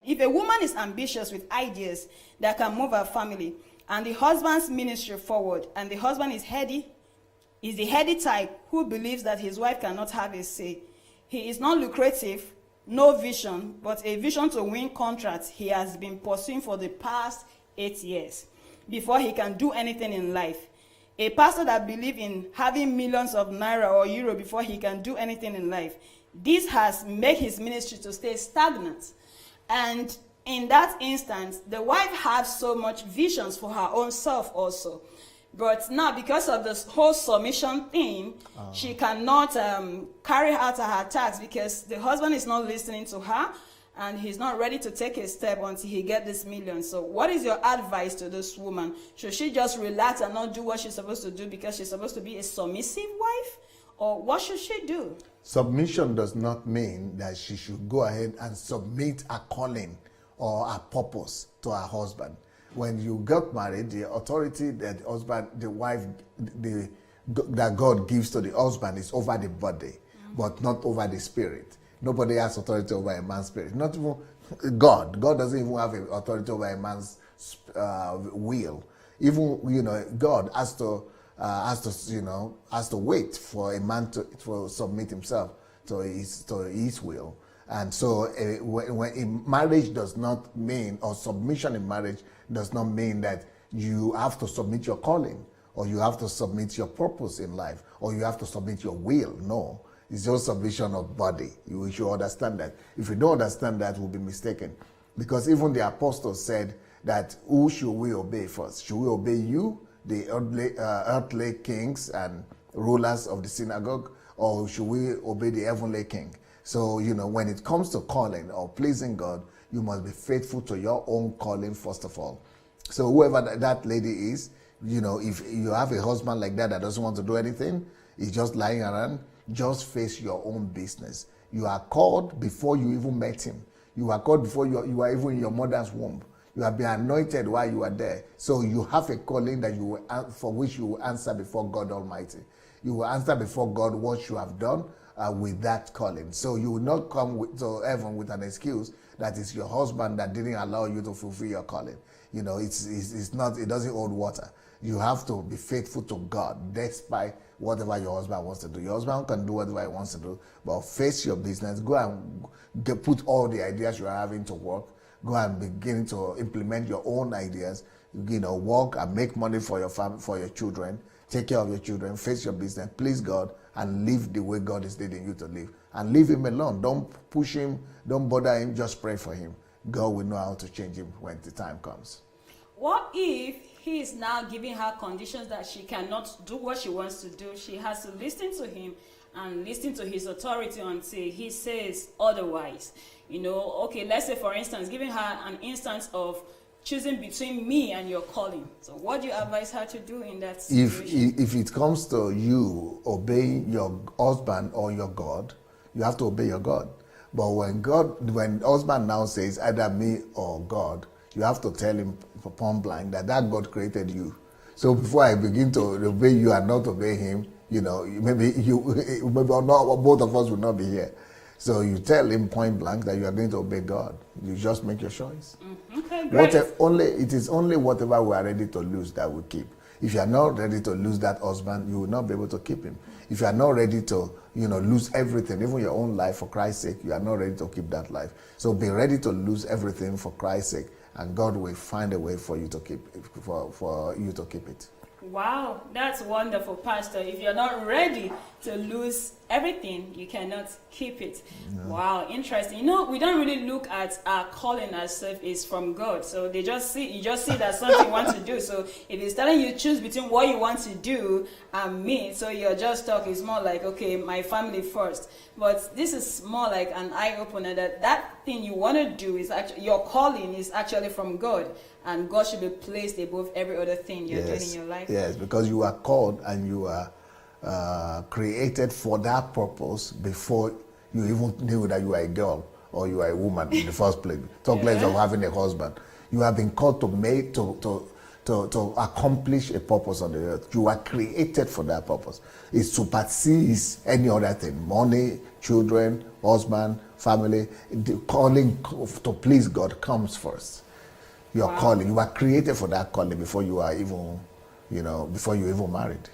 If a woman is ambitious with ideas that can move her family and the husband's ministry forward, and the husband is the heady type who believes that his wife cannot have a say. He is not lucrative, no vision, but a vision to win contracts he has been pursuing for the past 8 years before he can do anything in life. A pastor that believes in having millions of naira or euro before he can do anything in life. This has made his ministry to stay stagnant. And in that instance, the wife has so much visions for her own self also. But now, because of this whole submission thing, she cannot carry out her tasks because the husband is not listening to her and he's not ready to take a step until he gets this million. So what is your advice to this woman? Should she just relax and not do what she's supposed to do because she's supposed to be a submissive wife? Or what should she do? Submission does not mean that she should go ahead and submit a calling or a purpose to her husband. When you get married, the authority that the wife, that God gives to the husband is over the body, but not over the spirit. Nobody has authority over a man's spirit. Not even God. God doesn't even have authority over a man's will. Even God has to wait for a man to submit himself to his will. And so when marriage does not mean, or submission in marriage does not mean that you have to submit your calling, or you have to submit your purpose in life, or you have to submit your will. No, it's just submission of body. You should understand that. If you don't understand that, we'll be mistaken. Because even the apostles said that, who should we obey first? Should we obey you, the earthly kings and rulers of the synagogue, or should we obey the heavenly king? So, when it comes to calling or pleasing God, you must be faithful to your own calling first of all. So whoever that lady is, if you have a husband like that doesn't want to do anything, he's just lying around, just face your own business. You are called before you even met him. You are called before you are even in your mother's womb. You have been anointed while you are there. So you have a calling that for which you will answer before God Almighty. You will answer before God what you have done with that calling. So you will not come to heaven with an excuse that it's your husband that didn't allow you to fulfill your calling. It's not, it doesn't hold water. You have to be faithful to God despite whatever your husband wants to do. Your husband can do whatever he wants to do, but face your business. Go and put all the ideas you are having to work. Go and begin to implement your own ideas. Work and make money for your family, for your children. Take care of your children. Face your business. Please God and live the way God is leading you to live. And leave him alone. Don't push him. Don't bother him. Just pray for him. God will know how to change him when the time comes. What if he is now giving her conditions that she cannot do what she wants to do? She has to listen to him and listen to his authority until he says otherwise. Okay, let's say for instance, giving her an instance of choosing between me and your calling. So what do you advise her to do in that situation? If it comes to you obeying your husband or your God, you have to obey your God. But when husband now says either me or God, you have to tell him point blank that God created you. So before I begin to obey you and not obey him, maybe not, both of us will not be here. So you tell him point blank that you are going to obey God. You just make your choice. Okay, great. It is only whatever we are ready to lose that we keep. If you are not ready to lose that husband, you will not be able to keep him. If you are not ready to, lose everything, even your own life for Christ's sake, you are not ready to keep that life. So be ready to lose everything for Christ's sake, and God will find a way for you to keep for you to keep it. Wow, that's wonderful, Pastor. If you're not ready to lose everything, you cannot keep it. No. Wow, interesting. We don't really look at our calling as if it's from God. So you just see that something you want to do. So if it's telling you choose between what you want to do and me, so your just talk is more like, okay, my family first. But this is more like an eye-opener that thing you want to do is actually, your calling is actually from God. And God should be placed above every other thing you're doing in your life. Yes, because you are called and you are created for that purpose before you even knew that you are a girl or you are a woman in the first place. Talk less of having a husband. You have been called to accomplish a purpose on the earth. You are created for that purpose. It supersedes any other thing. Money, children, husband, family, the calling to please God comes first. Your calling, you were created for that calling before you are even, before you even married.